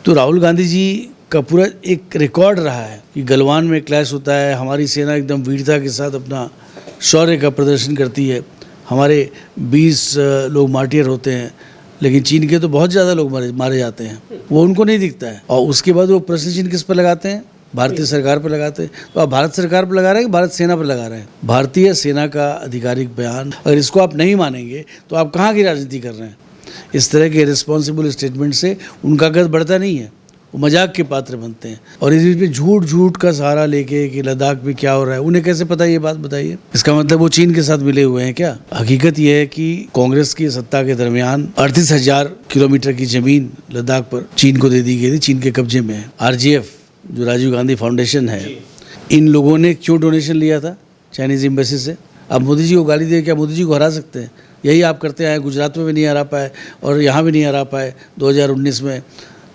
तो राहुल गांधी जी का पूरा एक रिकॉर्ड रहा है कि गलवान में क्लैश होता है, हमारी सेना एकदम वीरता के साथ अपना शौर्य का प्रदर्शन करती है, हमारे 20 लोग मार्टियर होते हैं, लेकिन चीन के तो बहुत ज़्यादा लोग मारे जाते हैं, वो उनको नहीं दिखता है। और उसके बाद वो प्रश्न चिन्ह किस पर लगाते हैं? भारतीय सरकार पर लगाते हैं। तो आप भारत सरकार पर लगा रहे हैं कि भारत सेना पर लगा रहे हैं? भारतीय सेना का आधिकारिक बयान, अगर इसको आप नहीं मानेंगे तो आप कहाँ की राजनीति कर रहे हैं? इस तरह के रिस्पॉन्सिबल स्टेटमेंट से उनका कद बढ़ता नहीं है, वो मजाक के पात्र बनते हैं। और इस बीच में झूठ का सहारा लेके कि लद्दाख में क्या हो रहा है, उन्हें कैसे पता ये बात बताइए? इसका मतलब वो चीन के साथ मिले हुए हैं क्या? हकीकत ये है कि कांग्रेस की सत्ता के दरमियान 38,000 किलोमीटर की जमीन लद्दाख पर चीन को दे दी गई थी, चीन के कब्जे में है। RGF जो राजीव गांधी फाउंडेशन है, इन लोगों ने क्यों डोनेशन लिया था चाइनीज एम्बेसी से? आप मोदी जी को गाली दे क्या मोदी जी को हरा सकते हैं? यही आप करते आए, गुजरात में भी नहीं हरा पाए और यहाँ भी नहीं हरा पाए, 2019 में,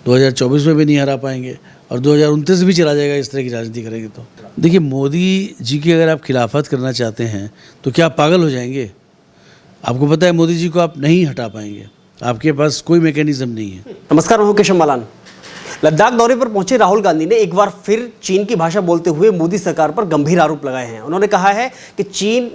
2024 में भी नहीं हरा पाएंगे और 2029 भी चला जाएगा इस तरह की राजनीति करेंगे तो। देखिए, मोदी जी की अगर आप खिलाफत करना चाहते हैं तो क्या आप पागल हो जाएंगे? आपको पता है मोदी जी को आप नहीं हटा पाएंगे, आपके पास कोई मैकेनिज्म नहीं है। नमस्कार, मैं केशव मालान। लद्दाख दौरे पर पहुंचे राहुल गांधी ने एक बार फिर चीन की भाषा बोलते हुए मोदी सरकार पर गंभीर आरोप लगाए हैं। उन्होंने कहा है कि चीन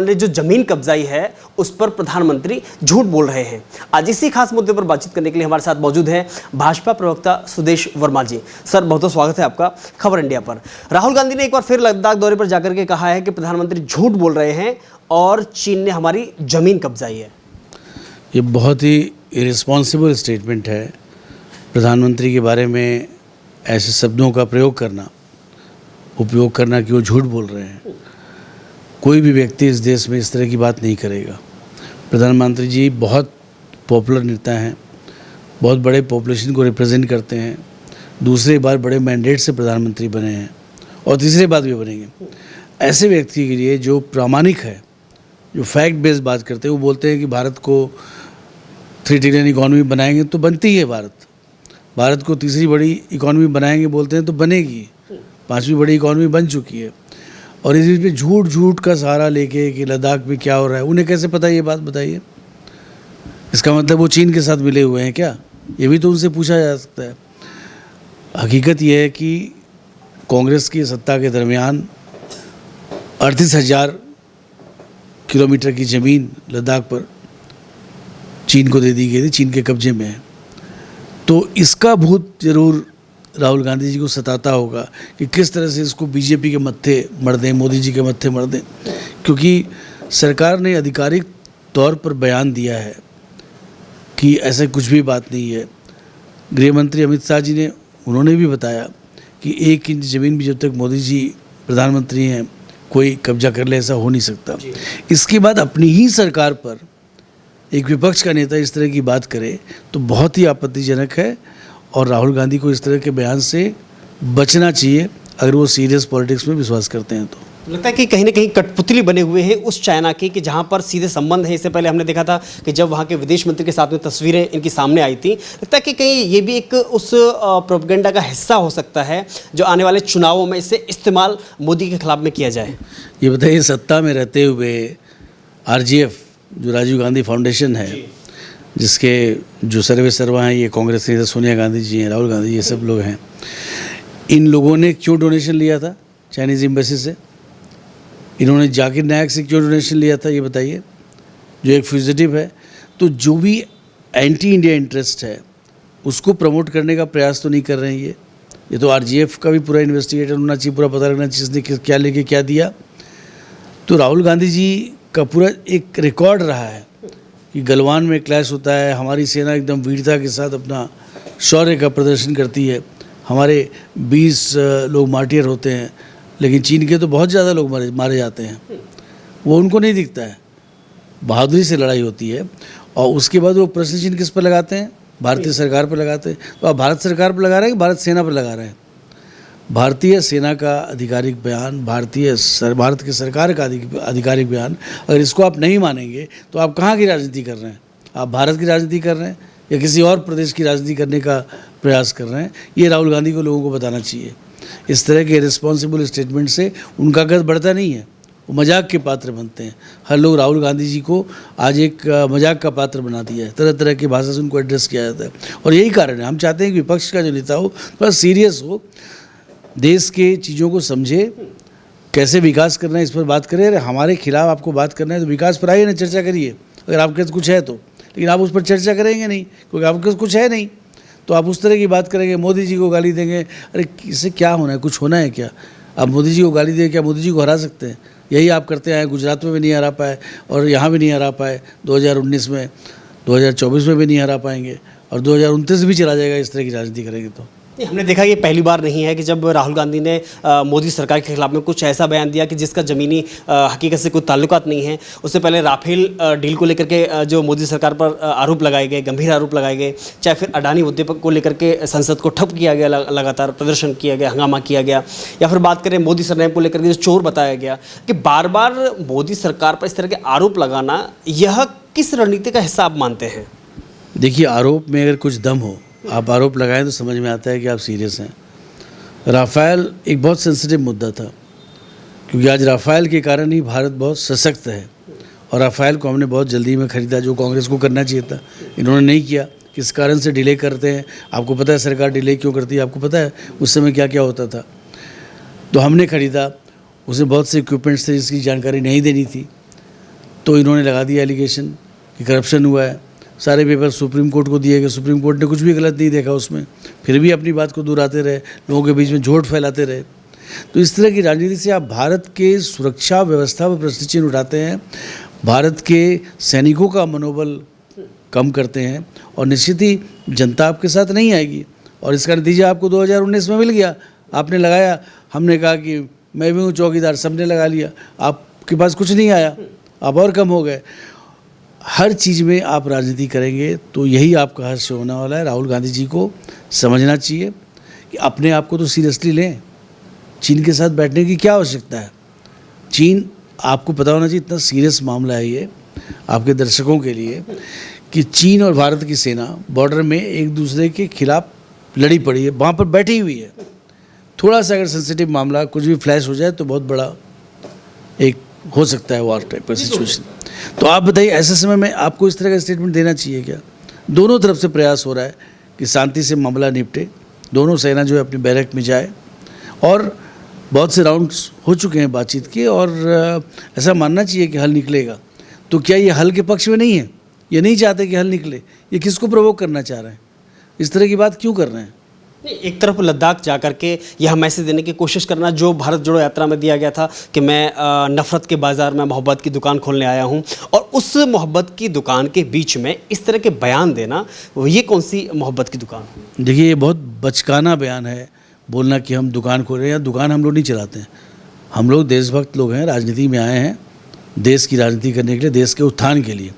ने जो जमीन कब्जाई है उस पर प्रधानमंत्री झूठ बोल रहे हैं। आज इसी खास मुद्दे पर बातचीत करने के लिए हमारे साथ मौजूद हैं भाजपा प्रवक्ता सुदेश वर्मा जी। सर, बहुत बहुत स्वागत है आपका खबर इंडिया पर। राहुल गांधी ने एक बार फिर लद्दाख दौरे पर जाकर के कहा है कि प्रधानमंत्री झूठ बोल रहे हैं और चीन ने हमारी जमीन कब्जाई है। ये बहुत ही इरिस्पॉन्सिबल स्टेटमेंट है। प्रधानमंत्री के बारे में ऐसे शब्दों का उपयोग करना कि वो झूठ बोल रहे हैं। कोई भी व्यक्ति इस देश में इस तरह की बात नहीं करेगा। प्रधानमंत्री जी बहुत पॉपुलर नेता हैं, बहुत बड़े पॉपुलेशन को रिप्रेजेंट करते हैं, दूसरी बार बड़े मैंडेट से प्रधानमंत्री बने हैं और तीसरी बार भी बनेंगे। ऐसे व्यक्ति के लिए जो प्रामाणिक है, जो फैक्ट बेस्ड बात करते हैं, वो बोलते हैं कि भारत को 3 ट्रिलियन इकॉनमी बनाएंगे तो बनती है भारत को तीसरी बड़ी इकॉनमी बनाएंगे बोलते हैं तो बनेगी, 5वीं बड़ी इकॉनमी बन चुकी है। और इस बीच में झूठ का सहारा लेके कि लद्दाख में क्या हो रहा है, उन्हें कैसे पता ये बात बताइए? इसका मतलब वो चीन के साथ मिले हुए हैं क्या? ये भी तो उनसे पूछा जा सकता है। हकीकत ये है कि कांग्रेस की सत्ता के दरमियान 38,000 किलोमीटर की ज़मीन लद्दाख पर चीन को दे दी गई थी, चीन के कब्जे में है। तो इसका भूत ज़रूर राहुल गांधी जी को सताता होगा कि किस तरह से इसको बीजेपी के मत्थे मर दें, मोदी जी के मत्थे मर दें, क्योंकि सरकार ने आधिकारिक तौर पर बयान दिया है कि ऐसा कुछ भी बात नहीं है। गृह मंत्री अमित शाह जी ने उन्होंने भी बताया कि 1 इंच ज़मीन भी जब तक मोदी जी प्रधानमंत्री हैं कोई कब्जा कर ले, ऐसा हो नहीं सकता। इसके बाद अपनी ही सरकार पर एक विपक्ष का नेता इस तरह की बात करे तो बहुत ही आपत्तिजनक है और राहुल गांधी को इस तरह के बयान से बचना चाहिए अगर वो सीरियस पॉलिटिक्स में विश्वास करते हैं। तो लगता है कि कहीं ना कहीं कठपुतली बने हुए हैं उस चाइना के कि जहां पर सीधे संबंध है। इससे पहले हमने देखा था कि जब वहां के विदेश मंत्री के साथ में तस्वीरें इनकी सामने आई थी। लगता है कि कहीं ये भी एक उस प्रोपेगेंडा का हिस्सा हो सकता है जो आने वाले चुनावों में इससे इस्तेमाल मोदी के खिलाफ में किया जाए। ये बताइए, सत्ता में रहते हुए RGF जो राजीव गांधी फाउंडेशन है, जिसके जो सर्वा हैं ये कांग्रेस के सोनिया गांधी जी हैं, राहुल गांधी, ये सब लोग हैं, इन लोगों ने क्यों डोनेशन लिया था चाइनीज़ एम्बेसी से? इन्होंने जाकिर नायक से क्यों डोनेशन लिया था ये बताइए, जो एक फ्यूजिटिव है? तो जो भी एंटी इंडिया इंटरेस्ट है उसको प्रमोट करने का प्रयास तो नहीं कर रहे हैं ये तो RGF का भी पूरा इन्वेस्टिगेटर होना चाहिए, पूरा पता लगना चाहिए इसने क्या लेके क्या दिया। तो राहुल गांधी जी का पूरा एक रिकॉर्ड रहा है कि गलवान में क्लैश होता है, हमारी सेना एकदम वीरता के साथ अपना शौर्य का प्रदर्शन करती है, हमारे 20 लोग मार्टियर होते हैं, लेकिन चीन के तो बहुत ज़्यादा लोग मारे जाते हैं, वो उनको नहीं दिखता है। बहादुरी से लड़ाई होती है और उसके बाद वो प्रश्न चिन्ह किस पर लगाते हैं? भारतीय सरकार पर लगाते हैं। तो आप भारत सरकार पर लगा रहे हैं कि भारत सेना पर लगा रहे हैं? भारतीय सेना का आधिकारिक बयान, भारत की सरकार का आधिकारिक बयान, अगर इसको आप नहीं मानेंगे तो आप कहाँ की राजनीति कर रहे हैं? आप भारत की राजनीति कर रहे हैं या किसी और प्रदेश की राजनीति करने का प्रयास कर रहे हैं? ये राहुल गांधी को लोगों को बताना चाहिए। इस तरह के रिस्पॉन्सिबल स्टेटमेंट से उनका कद बढ़ता नहीं है, वो मजाक के पात्र बनते हैं। हर लोग राहुल गांधी जी को आज एक मजाक का पात्र बना दिया है, तरह तरह की भाषा से उनको एड्रेस किया जाता है। और यही कारण है, हम चाहते हैं कि विपक्ष का जो नेता हो थोड़ा सीरियस हो, देश के चीज़ों को समझे, कैसे विकास करना है इस पर बात करें। अरे हमारे खिलाफ आपको बात करना है तो विकास पर आइए ना, चर्चा करिए अगर आपके पास कुछ है तो। लेकिन आप उस पर चर्चा करेंगे नहीं क्योंकि आपके पास कुछ है नहीं, तो आप उस तरह की बात करेंगे, मोदी जी को गाली देंगे। अरे इससे क्या होना है, कुछ होना है क्या? आप मोदी जी को गाली देंगे, क्या मोदी जी को हरा सकते हैं? यही आप करते आए, गुजरात में भी नहीं हरा पाए और यहाँ भी नहीं हरा पाए, 2019 में, 2024 में भी नहीं हरा पाएंगे और 2029 भी चला जाएगा इस तरह की राजनीति करेंगे तो। हमने देखा ये पहली बार नहीं है कि जब राहुल गांधी ने मोदी सरकार के खिलाफ में कुछ ऐसा बयान दिया कि जिसका ज़मीनी हकीकत से कोई ताल्लुकात नहीं है। उससे पहले राफेल डील को लेकर के जो मोदी सरकार पर आरोप लगाए गए, गंभीर आरोप लगाए गए, चाहे फिर अडानी मुद्दे को लेकर के संसद को ठप किया गया, लगातार प्रदर्शन किया गया, हंगामा किया गया, या फिर बात करें मोदी सरनेम को लेकर के जो चोर बताया गया, कि बार बार मोदी सरकार पर इस तरह के आरोप लगाना, यह किस रणनीति का हिस्सा आप मानते हैं? देखिए, आरोप में अगर कुछ दम हो, आप आरोप लगाएं तो समझ में आता है कि आप सीरियस हैं। राफेल एक बहुत सेंसिटिव मुद्दा था क्योंकि आज राफेल के कारण ही भारत बहुत सशक्त है और राफेल को हमने बहुत जल्दी में ख़रीदा, जो कांग्रेस को करना चाहिए था, इन्होंने नहीं किया। किस कारण से डिले करते हैं आपको पता है, सरकार डिले क्यों करती है आपको पता है, उस समय क्या क्या होता था। तो हमने ख़रीदा, उसमें बहुत से इक्विपमेंट्स थे जिसकी जानकारी नहीं देनी थी, तो इन्होंने लगा दिया एलिगेशन कि करप्शन हुआ है। सारे पेपर सुप्रीम कोर्ट को दिए गए, सुप्रीम कोर्ट ने कुछ भी गलत नहीं देखा उसमें, फिर भी अपनी बात को दोहराते रहे, लोगों के बीच में झूठ फैलाते रहे। तो इस तरह की राजनीति से आप भारत के सुरक्षा व्यवस्था पर प्रश्न चिन्ह उठाते हैं, भारत के सैनिकों का मनोबल कम करते हैं और निश्चित ही जनता आपके साथ नहीं आएगी। और इसका नतीजा आपको 2019 में मिल गया। आपने लगाया, हमने कहा कि मैं भी हूँ चौकीदार, सबने लगा लिया, आपके पास कुछ नहीं आया, आप और कम हो गए। हर चीज़ में आप राजनीति करेंगे तो यही आपका हर्ष होने वाला है। राहुल गांधी जी को समझना चाहिए कि अपने आप को तो सीरियसली लें। चीन के साथ बैठने की क्या आवश्यकता है? चीन, आपको पता होना चाहिए, इतना सीरियस मामला है ये आपके दर्शकों के लिए कि चीन और भारत की सेना बॉर्डर में एक दूसरे के खिलाफ लड़ी पड़ी है, वहाँ पर बैठी हुई है। थोड़ा सा अगर सेंसिटिव मामला, कुछ भी फ्लैश हो जाए तो बहुत बड़ा एक हो सकता है वॉर टाइप का सिचुएशन। तो आप बताइए, ऐसे समय में आपको इस तरह का स्टेटमेंट देना चाहिए क्या? दोनों तरफ से प्रयास हो रहा है कि शांति से मामला निपटे, दोनों सेना जो है अपनी बैरक में जाए, और बहुत से राउंड्स हो चुके हैं बातचीत के, और ऐसा मानना चाहिए कि हल निकलेगा। तो क्या ये हल के पक्ष में नहीं है? ये नहीं चाहते कि हल निकले? ये किसको प्रोवोक करना चाह रहे हैं? इस तरह की बात क्यों कर रहे हैं? एक तरफ लद्दाख जा कर के यह मैसेज देने की कोशिश करना जो भारत जोड़ो यात्रा में दिया गया था कि मैं नफ़रत के बाज़ार में मोहब्बत की दुकान खोलने आया हूं, और उस मोहब्बत की दुकान के बीच में इस तरह के बयान देना, ये कौन सी मोहब्बत की दुकान? देखिए, ये बहुत बचकाना बयान है बोलना कि हम दुकान खोल रहे हैं। दुकान हम लोग नहीं चलाते हैं, हम लोग देशभक्त लोग हैं, राजनीति में आए हैं देश की राजनीति करने के लिए, देश के उत्थान के लिए।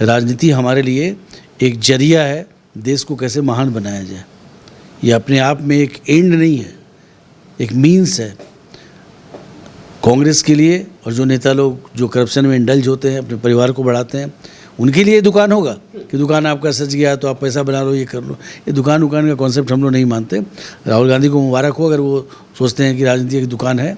राजनीति हमारे लिए एक जरिया है देश को कैसे महान बनाया जाए। ये अपने आप में एक एंड नहीं है, एक मीन्स है। कांग्रेस के लिए और जो नेता लोग जो करप्शन में इंडल्ज होते हैं, अपने परिवार को बढ़ाते हैं, उनके लिए दुकान होगा कि दुकान आपका सज गया तो आप पैसा बना लो, ये कर लो। ये दुकान का कॉन्सेप्ट हम लोग नहीं मानते। राहुल गांधी को मुबारक हो अगर वो सोचते हैं कि राजनीति एक दुकान है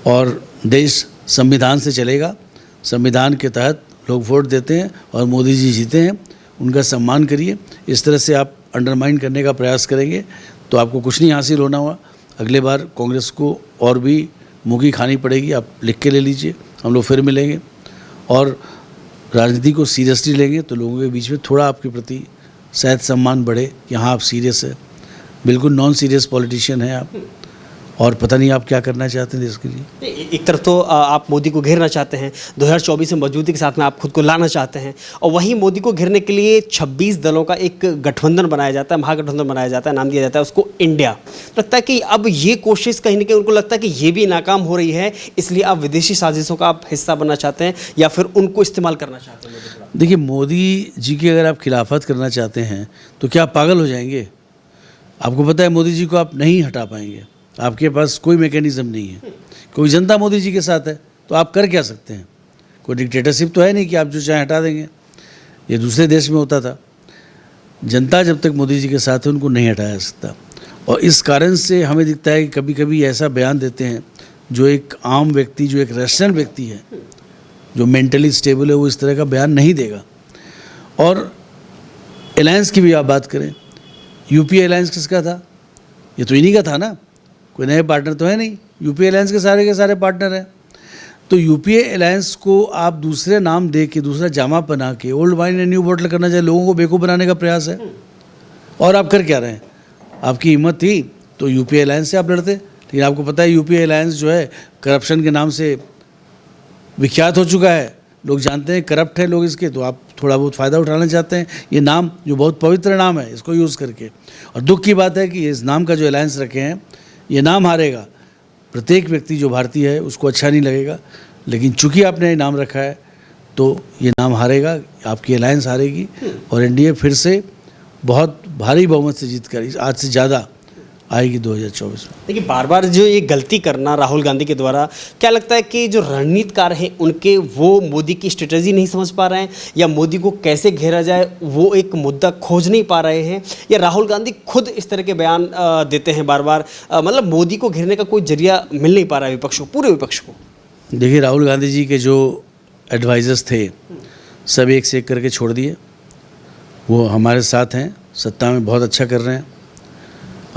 और देश संविधान से चलेगा, संविधान के तहत लोग वोट देते हैं और मोदी जी जीते हैं, उनका सम्मान करिए। इस तरह से आप अंडरमाइन करने का प्रयास करेंगे तो आपको कुछ नहीं हासिल होना हुआ। अगले बार कांग्रेस को और भी मुँह खानी पड़ेगी। आप लिख के ले लीजिए, हम लोग फिर मिलेंगे और राजनीति को सीरियसली लेंगे तो लोगों के बीच में थोड़ा आपके प्रति शायद सम्मान बढ़े कि हाँ आप सीरियस है। बिल्कुल नॉन सीरियस पॉलिटिशियन हैं आप, और पता नहीं आप क्या करना चाहते हैं देश के लिए। एक तरफ तो आप मोदी को घेरना चाहते हैं, 2024 में मजबूती के साथ में आप खुद को लाना चाहते हैं, और वहीं मोदी को घेरने के लिए 26 दलों का एक गठबंधन बनाया जाता है, महागठबंधन बनाया जाता है, नाम दिया जाता है उसको इंडिया। लगता है कि अब ये कोशिश कहीं ना कहीं उनको लगता है कि ये भी नाकाम हो रही है, इसलिए आप विदेशी साजिशों का आप हिस्सा बनना चाहते हैं या फिर उनको इस्तेमाल करना चाहते हैं? देखिए, मोदी जी की अगर आप खिलाफत करना चाहते हैं तो क्या आप पागल हो जाएंगे? आपको पता है मोदी जी को आप नहीं हटा पाएंगे, आपके पास कोई मैकेनिज्म नहीं है। कोई जनता मोदी जी के साथ है तो आप कर क्या सकते हैं? कोई डिक्टेटरशिप तो है नहीं कि आप जो चाहे हटा देंगे। ये दूसरे देश में होता था। जनता जब तक मोदी जी के साथ है उनको नहीं हटाया जा सकता, और इस कारण से हमें दिखता है कि कभी कभी ऐसा बयान देते हैं जो एक आम व्यक्ति, जो एक रैशनल व्यक्ति है, जो मेंटली स्टेबल है, वो इस तरह का बयान नहीं देगा। और अलायंस की भी आप बात करें, यूपीए अलायंस किसका था? ये तो इन्हीं का था ना, कोई नए पार्टनर तो है नहीं। यूपीए अलायंस के सारे पार्टनर हैं। तो यूपीए अलायंस को आप दूसरे नाम दे के, दूसरा जामा पहना के old wine and new bottle करना चाहिए, लोगों को बेवकूफ़ बनाने का प्रयास है। और आप कर क्या रहे हैं? आपकी हिम्मत थी तो यूपीए अलायंस से आप लड़ते, लेकिन आपको पता है यूपीए अलायंस जो है करप्शन के नाम से विख्यात हो चुका है। लोग जानते हैं करप्ट है लोग इसके, तो आप थोड़ा बहुत फ़ायदा उठाना चाहते हैं। ये नाम जो बहुत पवित्र नाम है, इसको यूज़ करके। और दुख की बात है कि इस नाम का जो अलायंस रखे हैं, ये नाम हारेगा। प्रत्येक व्यक्ति जो भारतीय है उसको अच्छा नहीं लगेगा, लेकिन चूंकि आपने ये नाम रखा है तो ये नाम हारेगा, आपकी अलायंस हारेगी और एनडीए फिर से बहुत भारी बहुमत से जीत कर आज से ज़्यादा आएगी 2024 में। देखिए, बार बार जो ये गलती करना राहुल गांधी के द्वारा, क्या लगता है कि जो रणनीतिकार हैं उनके, वो मोदी की स्ट्रेटजी नहीं समझ पा रहे हैं, या मोदी को कैसे घेरा जाए वो एक मुद्दा खोज नहीं पा रहे हैं, या राहुल गांधी खुद इस तरह के बयान देते हैं बार बार, मतलब मोदी को घेरने का कोई जरिया मिल नहीं पा रहा है विपक्ष को, पूरे विपक्ष को? देखिए, राहुल गांधी जी के जो एडवाइज़र्स थे सब एक से एक करके छोड़ दिए। वो हमारे साथ हैं, सत्ता में बहुत अच्छा कर रहे हैं।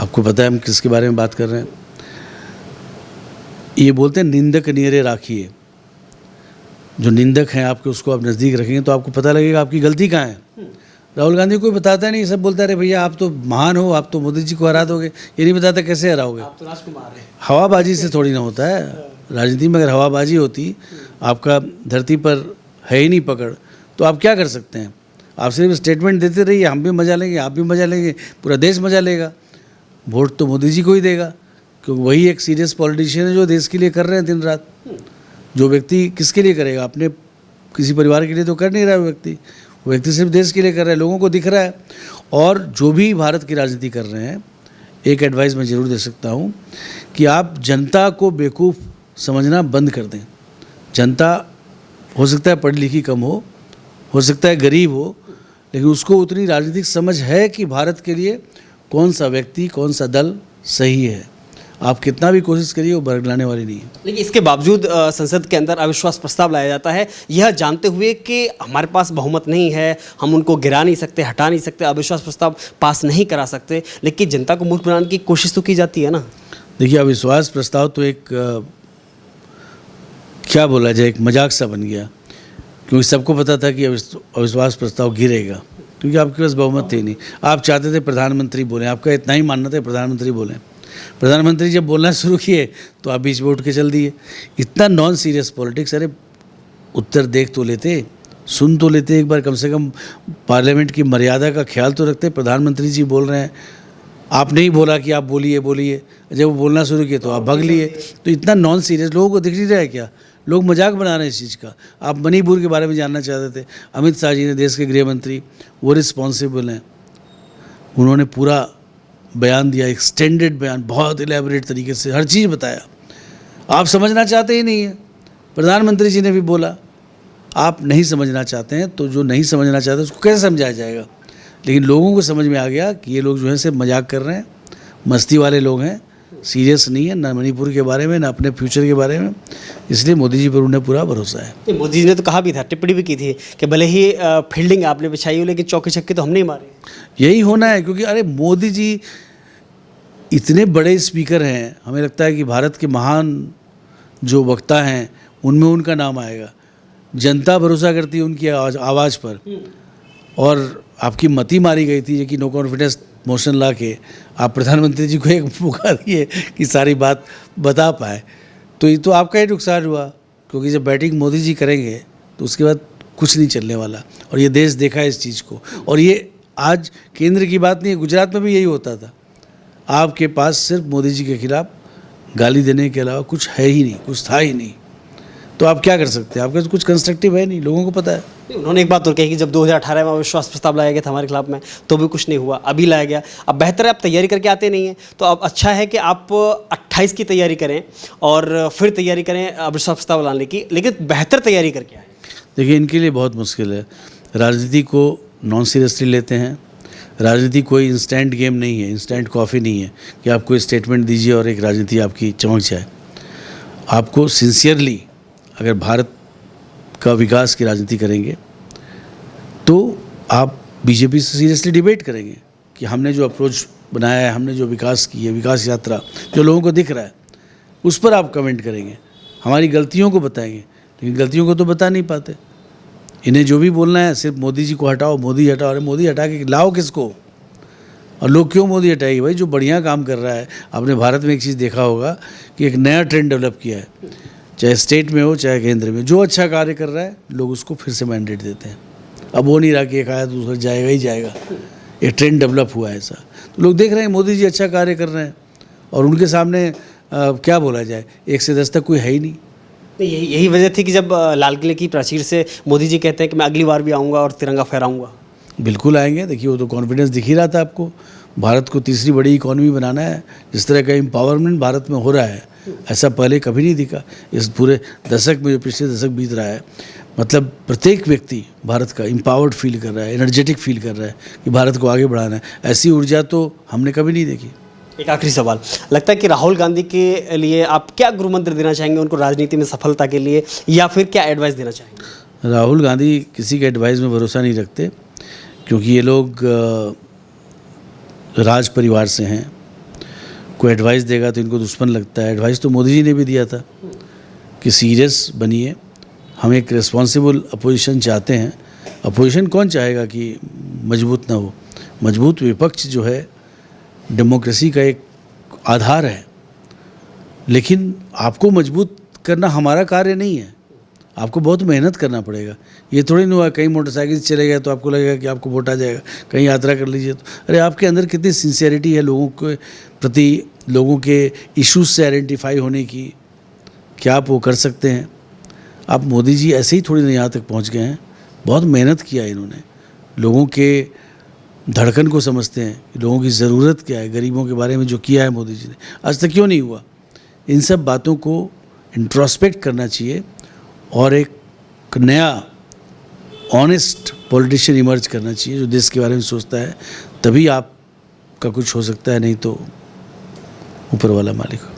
आपको पता है हम किसके बारे में बात कर रहे हैं? ये बोलते हैं निंदक नियरे राखिए। जो निंदक हैं आपके, उसको आप नज़दीक रखेंगे तो आपको पता लगेगा आपकी गलती कहाँ है। राहुल गांधी कोई बताता नहीं, सब बोलता है अरे भैया आप तो महान हो, आप तो मोदी जी को हरा दोगे। ये नहीं बताता कैसे हराओगे। आप तो राजकुमार हैं। हवाबाजी से थोड़ी ना होता है। राजनीति में अगर हवाबाजी होती, आपका धरती पर है ही नहीं पकड़, तो आप क्या कर सकते हैं? आप सिर्फ स्टेटमेंट देते रहिए, हम भी मजा लेंगे, आप भी मजा लेंगे, पूरा देश मजा लेगा। वोट तो मोदी जी को ही देगा, क्योंकि वही एक सीरियस पॉलिटिशियन है जो देश के लिए कर रहे हैं दिन रात। जो व्यक्ति किसके लिए करेगा? अपने किसी परिवार के लिए तो कर नहीं रहा है वो व्यक्ति सिर्फ देश के लिए कर रहा है, लोगों को दिख रहा है। और जो भी भारत की राजनीति कर रहे हैं, एक एडवाइस मैं ज़रूर दे सकता हूँ कि आप जनता को बेवकूफ़ समझना बंद कर दें। जनता हो सकता है पढ़ी लिखी कम हो सकता है गरीब हो, लेकिन उसको उतनी राजनीतिक समझ है कि भारत के लिए कौन सा व्यक्ति, कौन सा दल सही है। आप कितना भी कोशिश करिए, वो बरगलाने वाली नहीं है। लेकिन इसके बावजूद संसद के अंदर अविश्वास प्रस्ताव लाया जाता है, यह जानते हुए कि हमारे पास बहुमत नहीं है, हम उनको गिरा नहीं सकते, हटा नहीं सकते, अविश्वास प्रस्ताव पास नहीं करा सकते, लेकिन जनता को मूर्ख बनाने की कोशिश तो की जाती है ना। देखिए, अविश्वास प्रस्ताव तो एक क्या बोला जाए, एक मजाक सा बन गया, क्योंकि सबको पता था कि अविश्वास प्रस्ताव गिरेगा, क्योंकि आपके पास बहुमत थी नहीं। आप चाहते थे प्रधानमंत्री बोलें, आपका इतना ही मानना था प्रधानमंत्री बोलें। प्रधानमंत्री जब बोलना शुरू किए तो आप बीच में उठ के चल दिए। इतना नॉन सीरियस पॉलिटिक्स। अरे उत्तर देख तो लेते, सुन तो लेते एक बार, कम से कम पार्लियामेंट की मर्यादा का ख्याल तो रखते। प्रधानमंत्री जी बोल रहे हैं, आपने ही बोला कि आप बोलिए, जब वो बोलना शुरू किए तो आप भाग लिए। तो इतना नॉन सीरियस लोगों को दिख नहीं रहा है क्या? लोग मजाक बना रहे हैं इस चीज़ का। आप मणिपुर के बारे में जानना चाहते थे, अमित शाह जी ने, देश के गृह मंत्री, वो रिस्पॉन्सिबल हैं, उन्होंने पूरा बयान दिया, एक्सटेंडेड बयान, बहुत इलेबोरेट तरीके से हर चीज़ बताया। आप समझना चाहते ही नहीं है। प्रधानमंत्री जी ने भी बोला, आप नहीं समझना चाहते हैं तो जो नहीं समझना चाहते उसको कैसे समझाया जाएगा। लेकिन लोगों को समझ में आ गया कि ये लोग जो है सिर्फ मजाक कर रहे हैं, मस्ती वाले लोग हैं, सीरियस नहीं है ना मणिपुर के बारे में ना अपने फ्यूचर के बारे में। इसलिए मोदी जी पर उन्हें पूरा भरोसा है। मोदी जी ने तो कहा भी था, टिप्पणी भी की थी कि भले ही फील्डिंग आपने बिछाई हो, लेकिन चौके छक्के तो हम नहीं मारे। यही होना है, क्योंकि अरे मोदी जी इतने बड़े स्पीकर हैं, हमें लगता है कि भारत के महान जो वक्ता हैं उनमें उनका नाम आएगा। जनता भरोसा करती है उनकी आवाज़ पर। और आपकी मती मारी गई थी कि नो कॉन्फिडेंस मोशन ला के आप प्रधानमंत्री जी को एक मौका दिए कि सारी बात बता पाए, तो ये तो आपका ही नुकसान हुआ, क्योंकि जब बैटिंग मोदी जी करेंगे तो उसके बाद कुछ नहीं चलने वाला। और ये देश देखा है इस चीज़ को। और ये आज केंद्र की बात नहीं है, गुजरात में भी यही होता था। आपके पास सिर्फ मोदी जी के खिलाफ गाली देने के अलावा कुछ है ही नहीं, कुछ था ही नहीं। तो आप क्या कर सकते हैं? आपके पास कुछ कंस्ट्रक्टिव है नहीं, लोगों को पता है। उन्होंने एक बात और कही कि जब 2018 में अविश्वास प्रस्ताव लाया गया था हमारे खिलाफ में, तो भी कुछ नहीं हुआ, अभी लाया गया। अब बेहतर है आप तैयारी करके आते नहीं हैं, तो अब अच्छा है कि आप 28 की तैयारी करें और फिर तैयारी करें अविश्वास प्रस्ताव लाने की, लेकिन बेहतर तैयारी करके आए। देखिए, इनके लिए बहुत मुश्किल है। राजनीति को नॉन सीरियसली लेते हैं। राजनीति कोई इंस्टेंट गेम नहीं है, इंस्टेंट कॉफ़ी नहीं है कि आप कोई स्टेटमेंट दीजिए और एक राजनीति आपकी चमक जाए। आपको सिंसियरली अगर भारत का विकास की राजनीति करेंगे तो आप बीजेपी से सीरियसली डिबेट करेंगे कि हमने जो अप्रोच बनाया है, हमने जो विकास की है, विकास यात्रा जो लोगों को दिख रहा है, उस पर आप कमेंट करेंगे, हमारी गलतियों को बताएंगे। लेकिन गलतियों को तो बता नहीं पाते। इन्हें जो भी बोलना है सिर्फ मोदी जी को हटाओ, मोदी हटाओ। अरे मोदी हटा के लाओ किसको? और लोग क्यों मोदी हटाएंगे? भाई जो बढ़िया काम कर रहा है, आपने भारत में एक चीज़ देखा होगा कि एक नया ट्रेंड डेवलप किया है, चाहे स्टेट में हो चाहे केंद्र में, जो अच्छा कार्य कर रहा है लोग उसको फिर से मैंडेट देते हैं। अब वो नहीं रहा कि एक आया दूसरा जाएगा ही जाएगा, एक ट्रेंड डेवलप हुआ है ऐसा। तो लोग देख रहे हैं मोदी जी अच्छा कार्य कर रहे हैं और उनके सामने क्या बोला जाए, 1 से 10 तक कोई है ही नहीं। यही वजह थी कि जब लाल किले की प्राचीर से मोदी जी कहते हैं कि मैं अगली बार भी आऊँगा और तिरंगा फहराऊँगा। बिल्कुल आएंगे। देखिए वो तो कॉन्फिडेंस दिख ही रहा था आपको। भारत को तीसरी बड़ी इकॉनमी बनाना है, जिस तरह का एम्पावरमेंट भारत में हो रहा है ऐसा पहले कभी नहीं दिखा। इस पूरे दशक में, जो पिछले दशक बीत रहा है, मतलब प्रत्येक व्यक्ति भारत का एम्पावर्ड फील कर रहा है, एनर्जेटिक फील कर रहा है कि भारत को आगे बढ़ाना है। ऐसी ऊर्जा तो हमने कभी नहीं देखी। एक आखिरी सवाल, लगता है कि राहुल गांधी के लिए आप क्या गुरु मंत्र देना चाहेंगे उनको राजनीति में सफलता के लिए, या फिर क्या एडवाइस देना चाहेंगे? राहुल गांधी किसी के एडवाइस में भरोसा नहीं रखते, क्योंकि ये लोग राज परिवार से हैं। कोई एडवाइस देगा तो इनको दुश्मन लगता है। एडवाइस तो मोदी जी ने भी दिया था कि सीरियस बनिए, हम एक रिस्पॉन्सिबल अपोजिशन चाहते हैं। अपोजिशन कौन चाहेगा कि मजबूत ना हो? मजबूत विपक्ष जो है डेमोक्रेसी का एक आधार है, लेकिन आपको मजबूत करना हमारा कार्य नहीं है। आपको बहुत मेहनत करना पड़ेगा। ये थोड़ी नहीं हुआ कहीं मोटरसाइकिल से चले गए तो आपको लगेगा कि आपको वोट आ जाएगा, कहीं यात्रा कर लीजिए तो। अरे आपके अंदर कितनी सिंसियरिटी है लोगों के प्रति, लोगों के इश्यूज से आइडेंटिफाई होने की, क्या आप वो कर सकते हैं? आप मोदी जी ऐसे ही थोड़ी ना यहाँ तक पहुँच गए हैं। बहुत मेहनत किया इन्होंने, लोगों के धड़कन को समझते हैं कि लोगों की ज़रूरत क्या है। गरीबों के बारे में जो किया है मोदी जी ने, आज तक क्यों नहीं हुआ? इन सब बातों को इंट्रोस्पेक्ट करना चाहिए और एक नया ऑनेस्ट पॉलिटिशियन इमर्ज करना चाहिए जो देश के बारे में सोचता है। तभी आपका कुछ हो सकता है, नहीं तो ऊपर वाला मालिक हो।